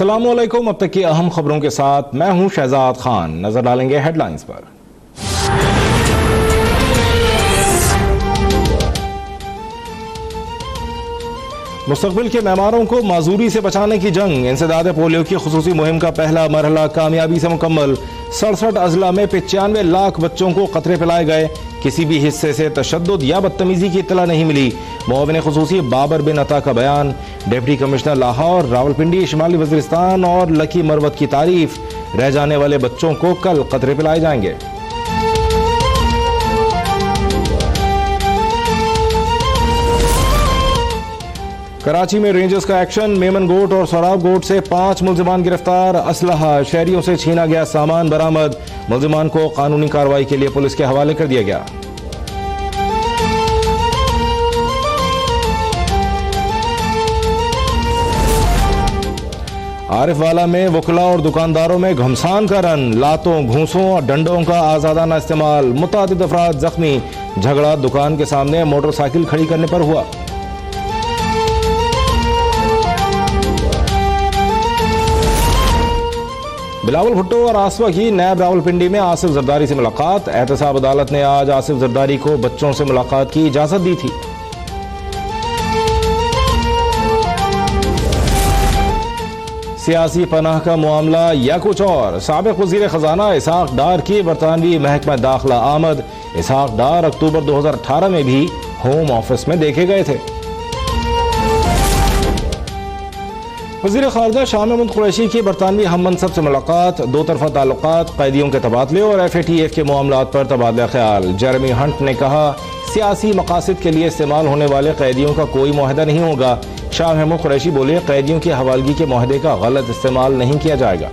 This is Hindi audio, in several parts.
अस्सलाम वालेकुम। अब तक की अहम खबरों के साथ मैं हूं शहजाद खान। नजर डालेंगे हेडलाइंस पर। मुस्तकबिल के मेहमानों को माजूरी से बचाने की जंग, इंसदाद पोलियो की खुसूसी मुहिम का पहला मरहला कामयाबी से मुकम्मल। 67 अजला में 95 लाख बच्चों को कतरे पिलाए गए। किसी भी हिस्से से तशद्दुद या बदतमीजी की इत्तला नहीं मिली। मुआविन खुसूसी बाबर बिन अता का बयान। डिप्टी कमिश्नर लाहौर, रावलपिंडी, शिमाली वज़ीरिस्तान और लकी मरवत की तारीफ। रह जाने वाले बच्चों को कल कतरे पिलाए जाएंगे। कराची में रेंजर्स का एक्शन। मेमन गोट और सराब गोट से 5 मुल्जिमान गिरफ्तार। असलहा, शहरियों से छीना गया सामान बरामद। मुल्जिमान को कानूनी कार्रवाई के लिए पुलिस के हवाले कर दिया गया। आरिफवाला में वकला और दुकानदारों में घमसान का रन। लातों, घूंसों और डंडों का आजादाना इस्तेमाल। मुतादिद अफराद जख्मी। झगड़ा दुकान के सामने मोटरसाइकिल खड़ी करने पर हुआ। बिलावल भुट्टो और आसवा की नैब रावलपिंडी में आसिफ जरदारी से मुलाकात। एहतसाब अदालत ने आज आसिफ जरदारी को बच्चों से मुलाकात की इजाजत दी थी। सियासी पनाह का मामला या कुछ और। साबिक वजीर खजाना इसहाक डार की बरतानवी महकमा दाखिला आमद। इसहाक डार अक्टूबर 2018 में भी होम ऑफिस में देखे गए थे। वज़ीर ख़ारिजा शाह महमूद कुरैशी की बरतानवी हम मनसब से मुलाकात। दो तरफा ताल्लुकात, कैदियों के तबादले और FATF के मामलात पर तबादला ख्याल। जेरेमी हंट ने कहा, सियासी मकासद के लिए इस्तेमाल होने वाले कैदियों का कोई मुआहदा नहीं होगा। शाह महमूद कुरैशी बोले, कैदियों की हवालगी के मुआहदे का गलत इस्तेमाल नहीं किया जाएगा।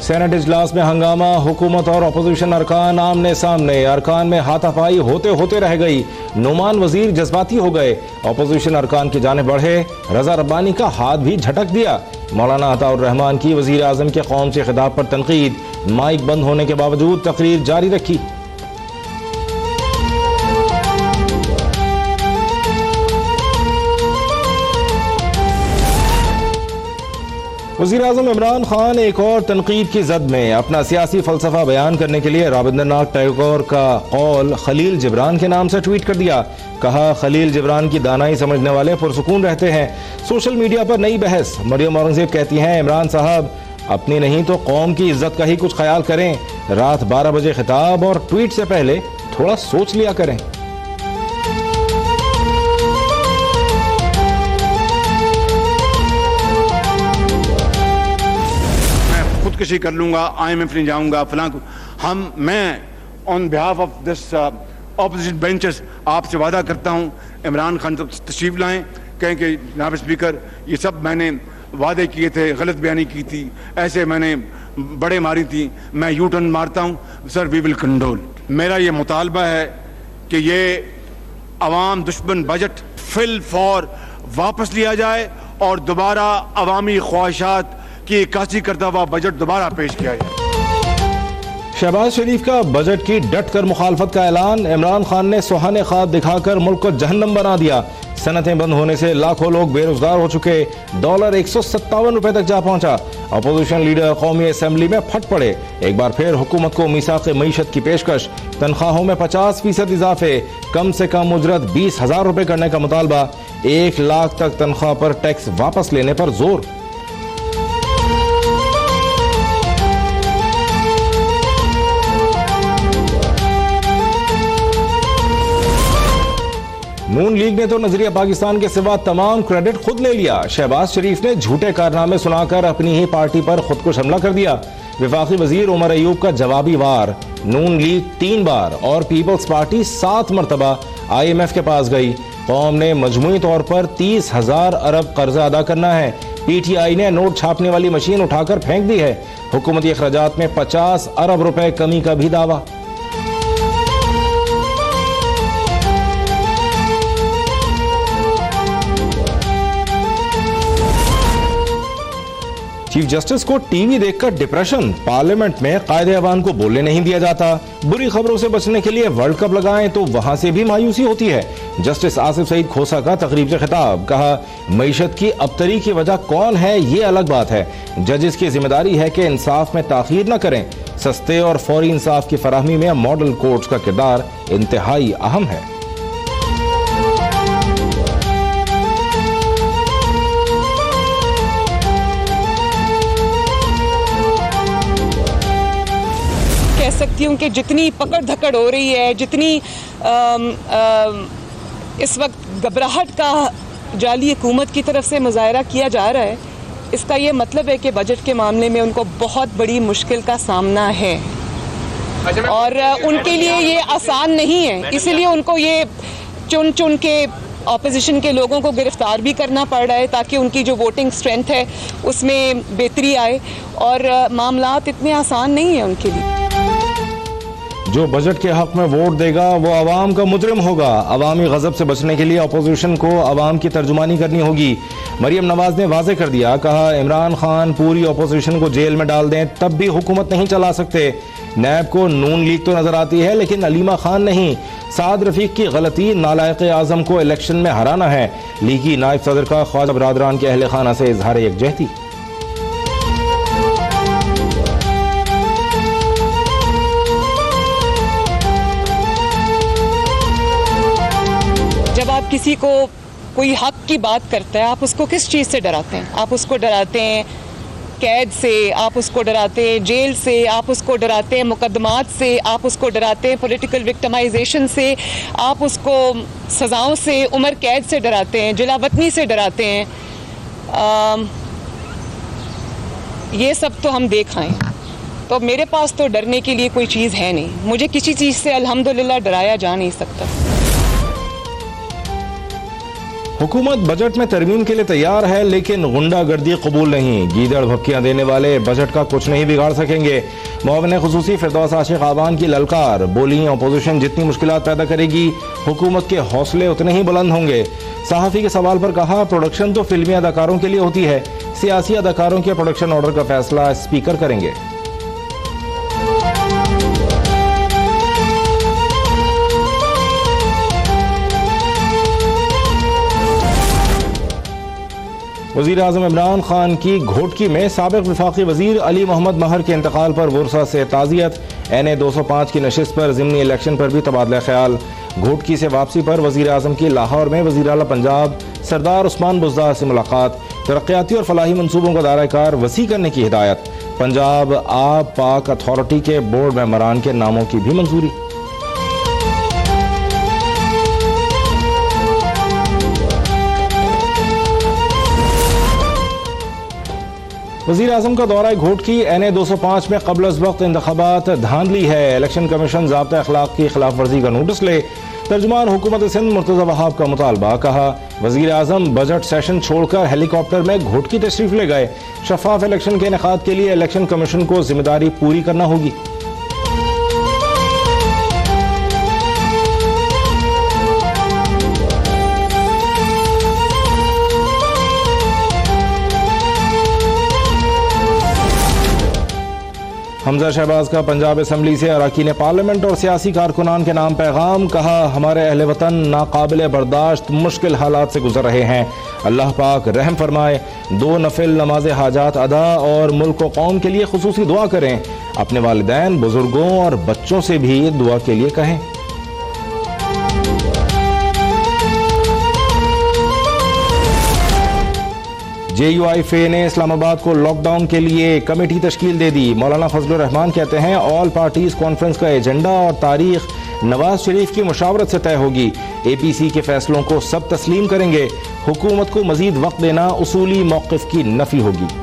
सेनेट इजलास में हंगामा। हुकूमत और अपोजिशन अरकान आमने सामने। अरकान में हाथापाई होते होते रह गई। नुमान वजीर जज्बाती हो गए। अपोजिशन अरकान की जानिब बढ़े। रजा रब्बानी का हाथ भी झटक दिया। मौलाना अताउर रहमान की वजीर आजम के कौम से खिताब पर तनकीद। माइक बंद होने के बावजूद तकरीर जारी रखी। वज़ीर आज़म इमरान खान एक और तनकीद की जद में। अपना सियासी फलसफा बयान करने के लिए रविंद्रनाथ टैगोर का कौल खलील जिब्रान के नाम से ट्वीट कर दिया। कहा, खलील जिब्रान की दानाई समझने वाले पुरसुकून रहते हैं। सोशल मीडिया पर नई बहस। मरियम औरंगजेब कहती हैं, इमरान साहब अपनी नहीं तो कौम की इज्जत का ही कुछ ख्याल करें। रात 12 बजे खिताब और ट्वीट से पहले थोड़ा सोच लिया करें। खुदकुशी कर लूंगा, IMF नहीं जाऊंगा, फलां मैं on behalf of this opposition benches आपसे वादा करता हूं, इमरान खान तक तशरीफ लाएं। कहें कि जनाब स्पीकर, ये सब मैंने वादे किए थे, गलत बयानी की थी, ऐसे मैंने बड़े मारी थी, मैं यू टर्न मारता हूं। Sir, we will condole. मेरा ये मुतालबा है कि ये अवाम दुश्मन बजट फिल फॉर वापस लिया जाए और दोबारा अवामी ख्वाहिशात की इक्कासी करता हुआ बजट दोबारा पेश किया जाए। शहबाज शरीफ का बजट की डट कर मुखालफत का ऐलान। इमरान खान ने सुहाने ख्वाब दिखाकर मुल्क को जहन्नम बना दिया। सनतें बंद होने से लाखों लोग बेरोजगार हो चुके। डॉलर 157 रुपए तक जा पहुंचा। अपोजिशन लीडर कौमी असेंबली में फट पड़े। एक बार फिर हुकूमत को मीसाक़ मईशत की पेशकश। तनख्वाहों में 50% इजाफे। कम से कम उजरत 20,000 रुपए करने का मुतालबा। 1 लाख तक तनख्वाह पर टैक्स वापस लेने पर जोर। नून लीग ने तो नजरिया पाकिस्तान के सिवा तमाम क्रेडिट खुद ले लिया। शहबाज शरीफ ने झूठे कारनामे सुनाकर अपनी ही पार्टी पर खुद को हमला कर दिया। वफाकी वजीर उमर अयूब का जवाबी वार। नून लीग 3 बार और पीपल्स पार्टी 7 मरतबा IMF के पास गई। कौम ने मजमूई तौर पर 30,000 अरब कर्जा अदा करना है। PTI ने नोट छापने वाली मशीन उठाकर फेंक दी है। हुकूमती अखराजात में 50 अरब रुपए कमी का भी दावा। चीफ जस्टिस को टीवी देखकर डिप्रेशन, पार्लियामेंट में कायदे अवान को बोलने नहीं दिया जाता। बुरी खबरों से बचने के लिए वर्ल्ड कप लगाएं तो वहां से भी मायूसी होती है। जस्टिस आसिफ सईद खोसा का तकरीब से खिताब, कहा मईशत की अबतरी की वजह कौन है ये अलग बात है, जजेस की जिम्मेदारी है कि इंसाफ में ताखीर न करें। सस्ते और फौरी इंसाफ की फराहमी में मॉडल कोर्ट्स का किरदार इंतहाई अहम है। कह सकती हूँ कि जितनी पकड़ धकड़ हो रही है, जितनी इस वक्त घबराहट का जाली हुकूमत की तरफ से मुजाहरा किया जा रहा है, इसका ये मतलब है कि बजट के मामले में उनको बहुत बड़ी मुश्किल का सामना है और उनके लिए ये आसान नहीं है। इसीलिए उनको ये चुन चुन के ऑपोजिशन के लोगों को गिरफ्तार भी करना पड़ रहा है ताकि उनकी जो वोटिंग स्ट्रेंथ है उसमें बेहतरी आए, और मामलात इतने आसान नहीं है उनके लिए। जो बजट के हक में वोट देगा वो अवाम का मुजरिम होगा। अवामी गजब से बचने के लिए अपोजिशन को अवाम की तर्जुमानी करनी होगी। मरियम नवाज ने वाजे कर दिया, कहा इमरान खान पूरी अपोजिशन को जेल में डाल दें तब भी हुकूमत नहीं चला सकते। नैब को नून लीग तो नजर आती है लेकिन अलीमा खान नहीं। साद रफीक की गलती नालायक आजम को इलेक्शन में हराना है। लीगी नायब सदर का ख्वाजा बरादरान के अहले खाना से इजहार यकजहती। जब आप किसी को कोई हक की बात करते हैं, आप उसको किस चीज़ से डराते हैं? आप उसको डराते हैं कैद से, आप उसको डराते हैं जेल से, आप उसको डराते हैं मुकदमात से, आप उसको डराते हैं पॉलिटिकल विक्टिमाइजेशन से, आप उसको सज़ाओं से, उम्र कैद से डराते हैं, जिलावतनी से डराते हैं। ये सब तो हम देख आए, तो मेरे पास तो डरने के लिए कोई चीज़ है नहीं। मुझे किसी चीज़ से अल्हम्दुलिल्लाह डराया जा नहीं सकता। हुकूमत बजट में तरमीम के लिए तैयार है लेकिन गुंडागर्दी कबूल नहीं। गीदड़ भपकियां देने वाले बजट का कुछ नहीं बिगाड़ सकेंगे। मुआविन खुसूसी फिरदौस आशिक आवान की ललकार, बोली अपोजिशन जितनी मुश्किलात पैदा करेगी हुकूमत के हौसले उतने ही बुलंद होंगे। सहाफ़ी के सवाल पर कहा प्रोडक्शन तो फिल्मी अदाकारों के लिए होती है, सियासी अदाकारों के प्रोडक्शन ऑर्डर का फैसला स्पीकर करेंगे। वज़ीर आज़म इमरान खान की घोटकी में साबिक़ वफाकी वज़ीर अली मोहम्मद महर के इंतकाल पर वुरसा से ताज़ियत। NA 205 की नशिस्त पर ज़िमनी इलेक्शन पर भी तबादला ख्याल। घोटकी से वापसी पर वज़ीर आज़म की लाहौर में वज़ीर आला पंजाब सरदार उस्मान बुज़दार से मुलाकात। तरक्याती और फलाही मनसूबों का दायरा-ए-कार वसी करने की हिदायत। पंजाब आब पाक अथॉरिटी के बोर्ड मेंबरान के नामों की भी मंजूरी। वज़ीर आज़म का दौरा घोटकी NA 205 में क़ब्ल अज़ वक्त इंतख़ाबात धांधली है। इलेक्शन कमीशन ज़ाब्ता अखलाक की खिलाफ वर्जी का नोटिस ले। तर्जुमान हुकूमत सिंध मुर्तज़ा वहाब का मुतालबा, कहा वज़ीर आज़म बजट सेशन छोड़कर हेलीकॉप्टर में घोटकी तशरीफ ले गए। शफाफ इलेक्शन के इनेकाद के लिए इलेक्शन कमीशन को जिम्मेदारी पूरी करना होगी। हमजा शहबाज का पंजाब असम्बली से अरकान पार्लियामेंट और सियासी कारकुनान के नाम पैगाम, कहा हमारे अहले वतन नाकाबिल बर्दाश्त मुश्किल हालात से गुजर रहे हैं। अल्लाह पाक रहम फरमाए। 2 नफिल नमाज हाजात अदा और मुल्क व कौम के लिए खुसूसी दुआ करें। अपने वालिदैन, बुजुर्गों और बच्चों से भी दुआ के लिए कहें। JUIFA ने इस्लामाबाद को लॉकडाउन के लिए कमेटी तश्कील दे दी। मौलाना फजलुर रहमान कहते हैं ऑल पार्टीज कॉन्फ्रेंस का एजेंडा और तारीख नवाज शरीफ की मुशावरत से तय होगी। APC के फैसलों को सब तस्लीम करेंगे। हुकूमत को मजीद वक्त देना उसूली मौक़िफ़ की नफी होगी।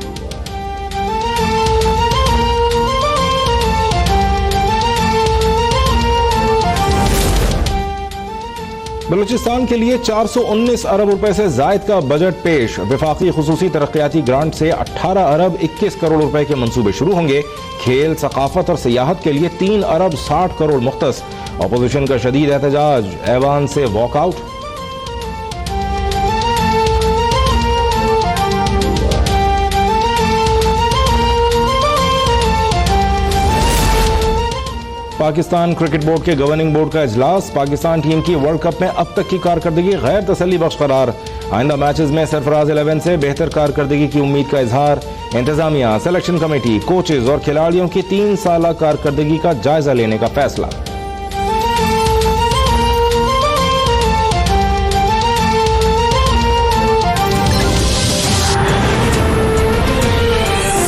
बलूचिस्तान के लिए 419 अरब रुपए से जायद का बजट पेश। वफाकी खुसूसी तरक्याती ग्रांट से 18 अरब 21 करोड़ रुपए के मंसूबे शुरू होंगे। खेल, सकाफत और सियाहत के लिए 3 अरब 60 करोड़ मुख्तस। अपोजिशन का शदीद एहतजाज, ऐवान से वॉकआउट। पाकिस्तान क्रिकेट बोर्ड के गवर्निंग बोर्ड का इजलास। पाकिस्तान टीम की वर्ल्ड कप में अब तक की कारकर्दगी गैर तसल्ली बख्श करार। आइंदा मैचेस में सरफराज 11 से बेहतर कारकर्दगी की उम्मीद का इजहार। इंतजामिया, सिलेक्शन कमेटी, कोचेज और खिलाड़ियों की 3 साला कारकर्दगी का जायजा लेने का फैसला।